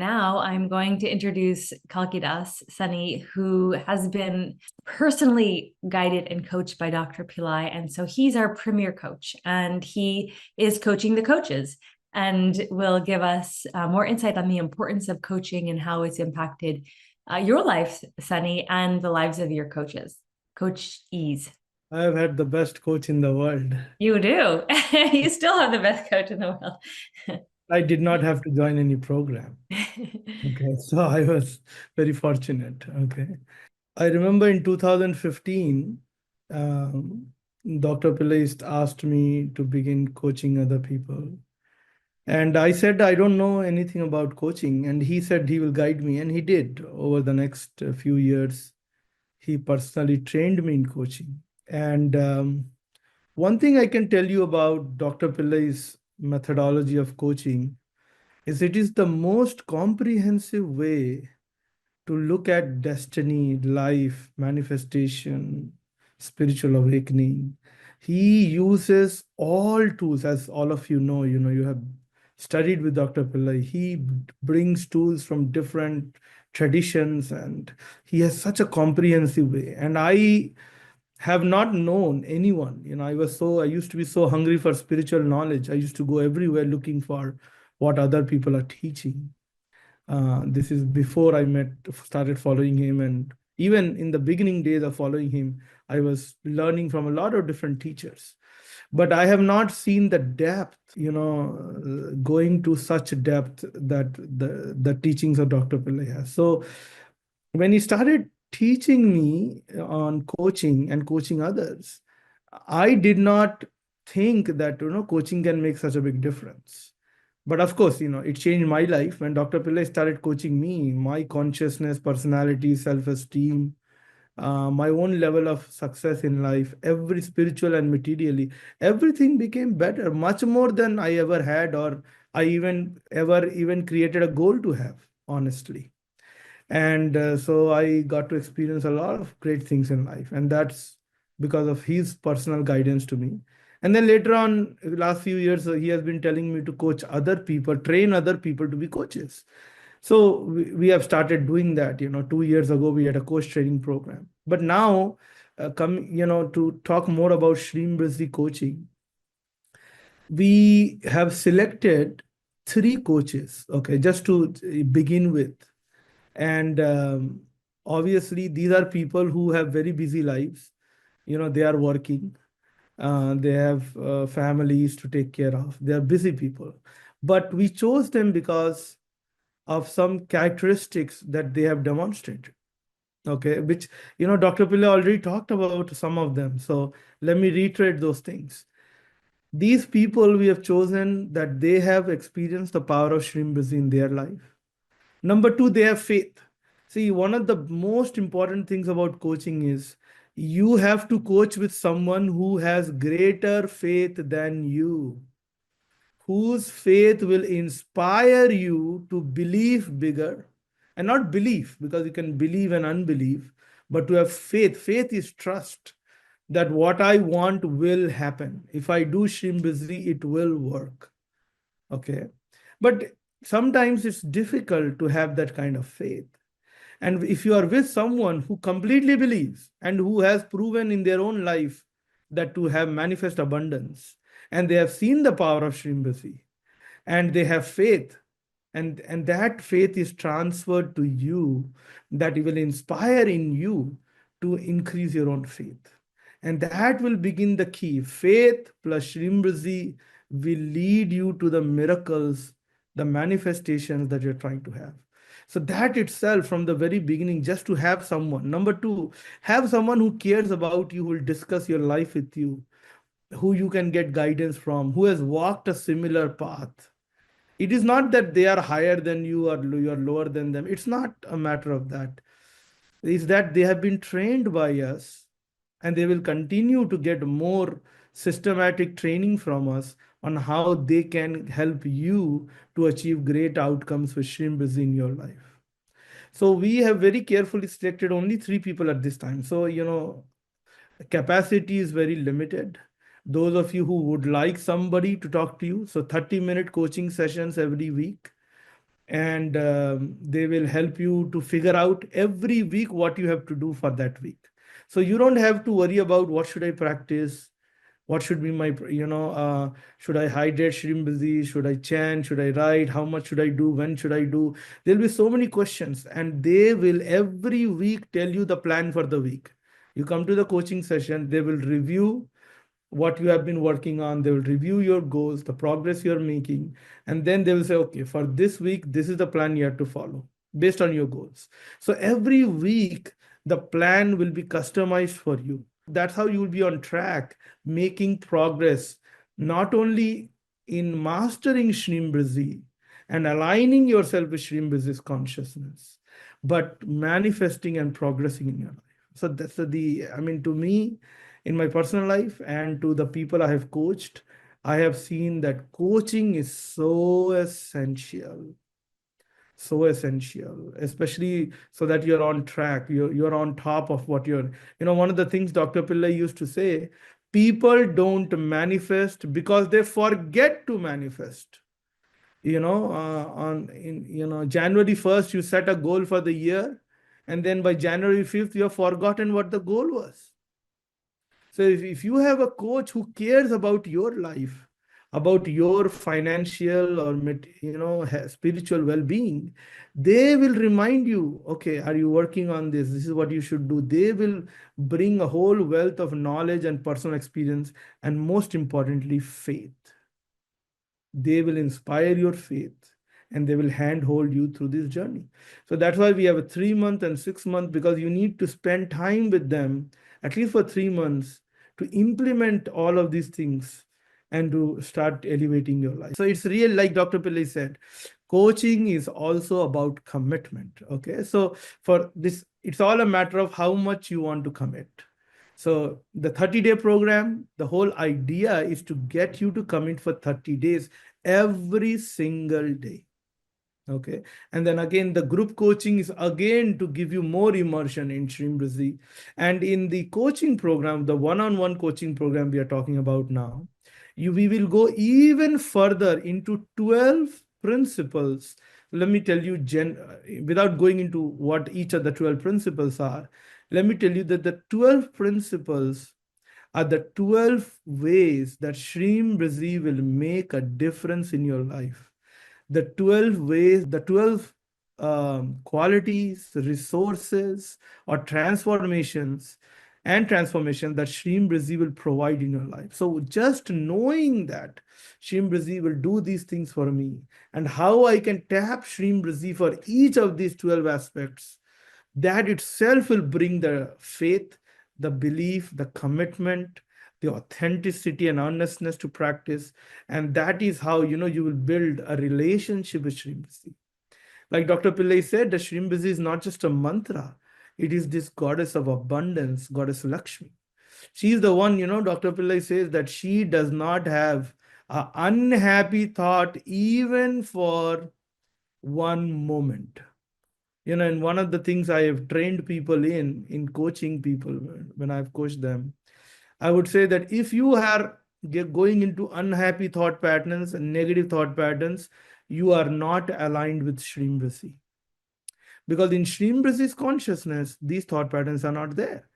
now I'm going to introduce Kalkidas Sunny, who has been personally guided and coached by Dr. Pillai. And so he's our premier coach, and he is coaching the coaches and will give us more insight on the importance of coaching and how it's impacted your life, Sunny, and the lives of your coaches. Coach Ease. I have had the best coach in the world. You do. You still have the best coach in the world. I did not have to join any program. Okay, so I was very fortunate. Okay. I remember in 2015, Dr. Pillai asked me to begin coaching other people. And I said, I don't know anything about coaching. And he said he will guide me. And he did. Over the next few years, he personally trained me in coaching. And one thing I can tell you about Dr. Pillai's methodology of coaching is it is the most comprehensive way to look at destiny, life, manifestation, spiritual awakening. He uses all tools, as all of you have studied with Dr. Pillai. He brings tools from different traditions, and he has such a comprehensive way. And I have not known anyone. I used to be so hungry for spiritual knowledge. I used to go everywhere looking for what other people are teaching. This is before I started following him. And even in the beginning days of following him, I was learning from a lot of different teachers. But I have not seen the depth, going to such depth that the teachings of Dr. Pillai has. So when he started teaching me on coaching and coaching others, I did not think that coaching can make such a big difference. But of course, it changed my life when Dr. Pillai started coaching me. My consciousness, personality, self-esteem, my own level of success in life, every spiritual and materially, everything became better, much more than I ever had, or I even created a goal to have, honestly. And so I got to experience a lot of great things in life. And that's because of his personal guidance to me. And then later on, last few years, he has been telling me to coach other people, train other people to be coaches. So we have started doing that. 2 years ago, we had a coach training program. But now, to talk more about Shreem Brzee coaching, we have selected 3 coaches, okay, just to begin with. And obviously, these are people who have very busy lives. They are working. They have families to take care of. They are busy people. But we chose them because of some characteristics that they have demonstrated. Okay, which, Dr. Pillai already talked about some of them. So let me reiterate those things. These people we have chosen that they have experienced the power of Shreem Brzee in their life. Number 2, they have faith. See, one of the most important things about coaching is you have to coach with someone who has greater faith than you, whose faith will inspire you to believe bigger, and not belief, because you can believe and unbelieve, but to have faith. Faith is trust that what I want will happen. If I do Shreem Brzee, it will work. Okay. But sometimes it's difficult to have that kind of faith. And if you are with someone who completely believes and who has proven in their own life that to have manifest abundance, and they have seen the power of Shreem Brzee, and they have faith, and that faith is transferred to you, that it will inspire in you to increase your own faith. And that will begin the key. Faith plus Shreem Brzee will lead you to the miracles, the manifestations that you're trying to have. So that itself, from the very beginning, just to have someone. Number 2, have someone who cares about you, who will discuss your life with you, who you can get guidance from, who has walked a similar path. It is not that they are higher than you or you are lower than them. It's not a matter of that. It's that they have been trained by us, and they will continue to get more systematic training from us on how they can help you to achieve great outcomes with Shreem Brzee in your life. So we have very carefully selected only 3 people at this time. So, capacity is very limited. Those of you who would like somebody to talk to you, so 30-minute coaching sessions every week. and they will help you to figure out every week what you have to do for that week. So you don't have to worry about what should I practice, what should be my, should I hydrate Shreem Brzee, should I chant, should I write, how much should I do, when should I do? There'll be so many questions, and they will every week tell you the plan for the week. You come to the coaching session, they will review what you have been working on. They will review your goals, the progress you're making, and then they will say, okay, for this week, this is the plan you have to follow based on your goals. So every week, the plan will be customized for you. That's how you will be on track, making progress, not only in mastering Shreem Brzee and aligning yourself with Shreem Brzee's consciousness, but manifesting and progressing in your life. So that's to me, in my personal life and to the people I have coached, I have seen that coaching is so essential, especially so that you're on track, you're on top of what you're, one of the things Dr. Pillai used to say, people don't manifest because they forget to manifest. On in January 1st, you set a goal for the year, and then by January 5th, you have forgotten what the goal was. So if you have a coach who cares about your life, about your financial or spiritual well-being, they will remind you, okay, are you working on this? This is what you should do. They will bring a whole wealth of knowledge and personal experience, and most importantly, faith. They will inspire your faith, and they will handhold you through this journey. So that's why we have a 3 month and 6 month, because you need to spend time with them at least for 3 months to implement all of these things and to start elevating your life. So it's real, like Dr. Pillai said, coaching is also about commitment. Okay. So for this, it's all a matter of how much you want to commit. So the 30-day program, the whole idea is to get you to commit for 30 days every single day. Okay. And then again, the group coaching is again to give you more immersion in Shreem Brzee. And in the coaching program, the one-on-one coaching program we are talking about now, we will go even further into 12 principles. Let me tell you, without going into what each of the 12 principles are, let me tell you that the 12 principles are the 12 ways that Shreem Brzee will make a difference in your life. The 12 ways, the 12 qualities, resources, or transformation that Shreem Brzee will provide in your life. So just knowing that Shreem Brzee will do these things for me, and how I can tap Shreem Brzee for each of these 12 aspects, that itself will bring the faith, the belief, the commitment, the authenticity and honestness to practice. And that is how, you will build a relationship with Shreem Brzee. Like Dr. Pillai said, the Shreem Brzee is not just a mantra. It is this goddess of abundance, Goddess Lakshmi. She is the one, Dr. Pillai says that she does not have an unhappy thought even for one moment. And one of the things I have trained people in coaching people, when I've coached them, I would say that if you are going into unhappy thought patterns and negative thought patterns, you are not aligned with Shreem Brzee. Because in Shreem Brzee's consciousness, these thought patterns are not there.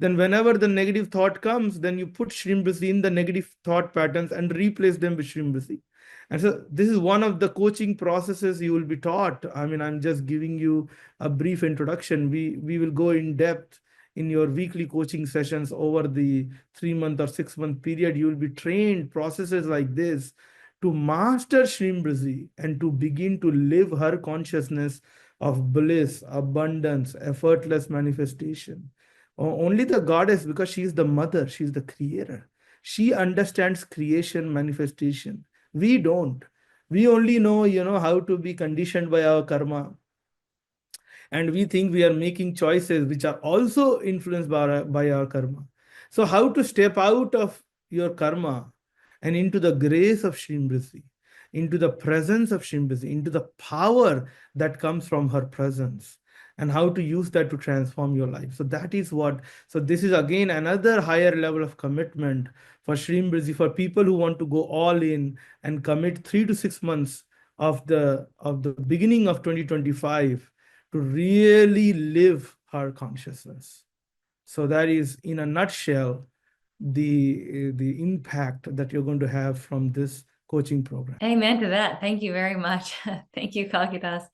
Then whenever the negative thought comes, then you put Shreem Brzee in the negative thought patterns and replace them with Shreem Brzee. And so this is one of the coaching processes you will be taught. I'm just giving you a brief introduction. We will go in depth in your weekly coaching sessions over the 3 month or 6 month period. You will be trained processes like this to master Shreem Brzee and to begin to live her consciousness of bliss, abundance, effortless manifestation. Only the goddess, because she is the mother, she is the creator. She understands creation, manifestation. We don't. We only know, how to be conditioned by our karma. And we think we are making choices which are also influenced by our karma. So how to step out of your karma and into the grace of Shreem Brzee, into the presence of Shreem Brzee, into the power that comes from her presence, and how to use that to transform your life. So this is again another higher level of commitment for Shreem Brzee, for people who want to go all in and commit 3 to 6 months of the beginning of 2025 to really live her consciousness. So that is, in a nutshell, the impact that you're going to have from this coaching program. Amen to that. Thank you very much. Thank you, Kalkidas.